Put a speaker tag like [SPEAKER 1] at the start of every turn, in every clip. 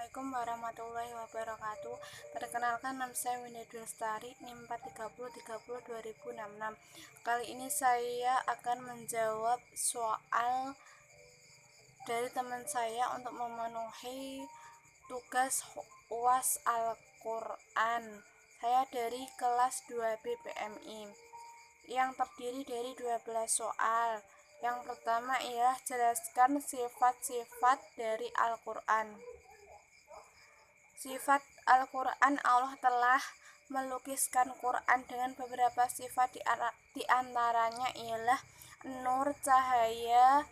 [SPEAKER 1] Assalamualaikum warahmatullahi wabarakatuh. Perkenalkan, nama saya Winda Dwi Lestari, NIM 430302066. Kali ini saya akan menjawab soal dari teman saya untuk memenuhi tugas UAS Al-Quran. Saya dari kelas 2B PMI yang terdiri dari 12 soal. Yang pertama ialah jelaskan sifat-sifat dari Al-Quran. Sifat Al-Quran, Allah telah melukiskan Quran dengan beberapa sifat, di antaranya ialah nur, cahaya,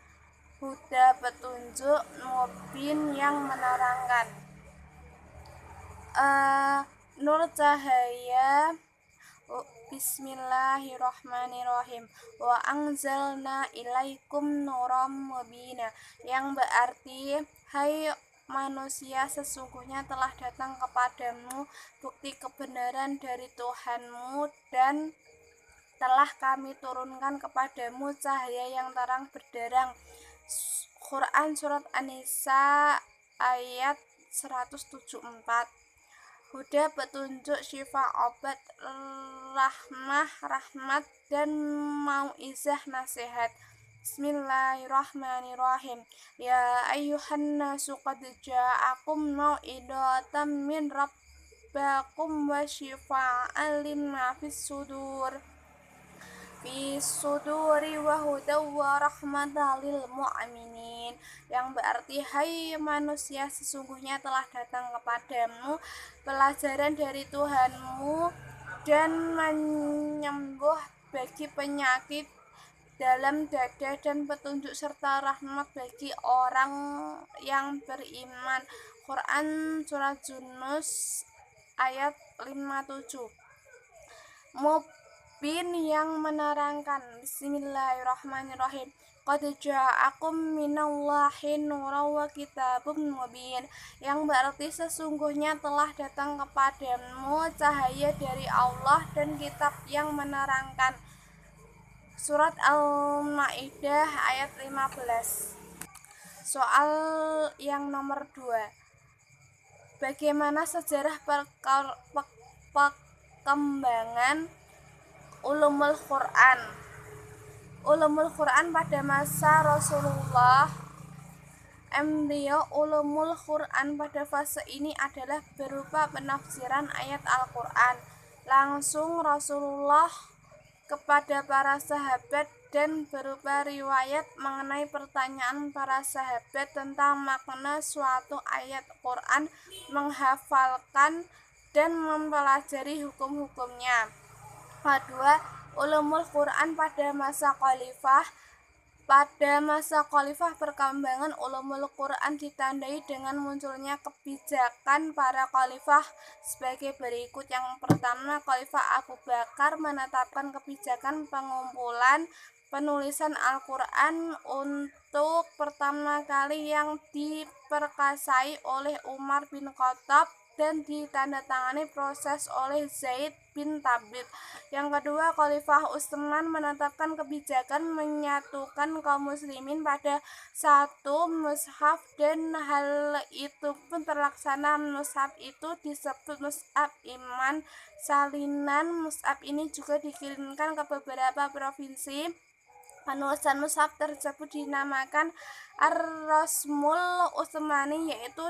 [SPEAKER 1] huda, petunjuk, mubin, yang menerangkan. Nur, cahaya. Bismillahirrahmanirrahim. Wa anzalna ilaikum nuram mubina, yang berarti, hai manusia, sesungguhnya telah datang kepadamu bukti kebenaran dari Tuhanmu, dan telah kami turunkan kepadamu cahaya yang terang benderang. Quran Surat An-Nisa ayat 174. Huda, petunjuk, syifa, obat, rahmat, dan mauizah, nasihat. Bismillahirrahmanirrahim. Ya ayyuhan nasu qad ja'akum mau'idatam min rabbakum wa syifa'an lima fis suduri wa hudaw wa rahmatan lil mu'minin, yang berarti, hai manusia, sesungguhnya telah datang kepadamu pelajaran dari Tuhanmu dan menyembuh bagi penyakit dalam dada, dan petunjuk serta rahmat bagi orang yang beriman. Quran Surat Yunus ayat 57. Mubin, yang menerangkan. Bismillahirrahmanirrahim. Qad ja'akum minallahi nurun wa kitabun mubin, yang berarti, sesungguhnya telah datang kepadamu cahaya dari Allah dan kitab yang menerangkan. Surat Al-Maidah ayat 15. Soal yang nomor 2. Bagaimana sejarah perkembangan ulumul Quran? Ulumul Quran pada masa Rasulullah ulumul Quran pada fase ini adalah berupa penafsiran ayat Al-Quran langsung Rasulullah kepada para sahabat, dan berupa riwayat mengenai pertanyaan para sahabat tentang makna suatu ayat Quran, menghafalkan dan mempelajari hukum-hukumnya. Kedua, ulumul Quran pada masa khalifah. Pada masa khalifah, perkembangan ulumul Quran ditandai dengan munculnya kebijakan para khalifah sebagai berikut. Yang pertama, Khalifah Abu Bakar menetapkan kebijakan pengumpulan penulisan Al-Quran untuk pertama kali, yang diperkasai oleh Umar bin Khattab dan ditandatangani proses oleh Zaid bin Thabit. Yang kedua, Khalifah Utsman menetapkan kebijakan menyatukan kaum muslimin pada satu mushaf, dan hal itu pun terlaksana. Mushaf itu disebut mushaf iman salinan. Mushaf ini juga dikirimkan ke beberapa provinsi. Penulisan mushaf tersebut dinamakan Ar-Rasmul Utsmani, yaitu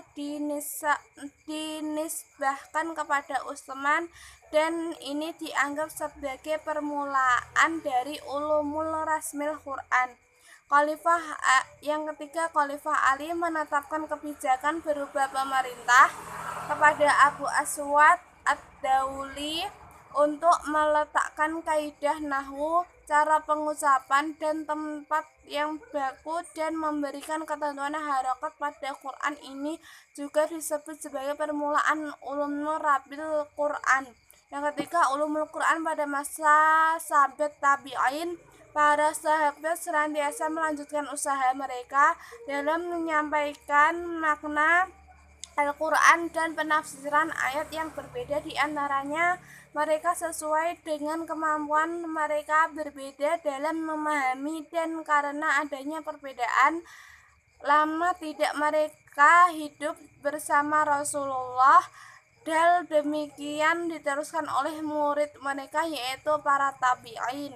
[SPEAKER 1] dinisbahkan kepada Utsman, dan ini dianggap sebagai permulaan dari ulumul rasmil Quran. Yang ketiga, Khalifah Ali menetapkan kebijakan berupa pemerintah kepada Abu Aswad Ad-Dauli untuk meletakkan kaidah nahwu, cara pengucapan, dan tempat yang baku, dan memberikan ketentuan harokat pada Quran. Ini juga disebut sebagai permulaan ulumul rabil Quran. Yang ketiga, ulumul Quran pada masa sahabat tabi'in. Para sahabat senantiasa melanjutkan usaha mereka dalam menyampaikan makna Al-Quran dan penafsiran ayat yang berbeda. Di antaranya, mereka sesuai dengan kemampuan mereka berbeda dalam memahami, dan karena adanya perbedaan lama tidak mereka hidup bersama Rasulullah. Dan demikian diteruskan oleh murid mereka yaitu para tabi'in.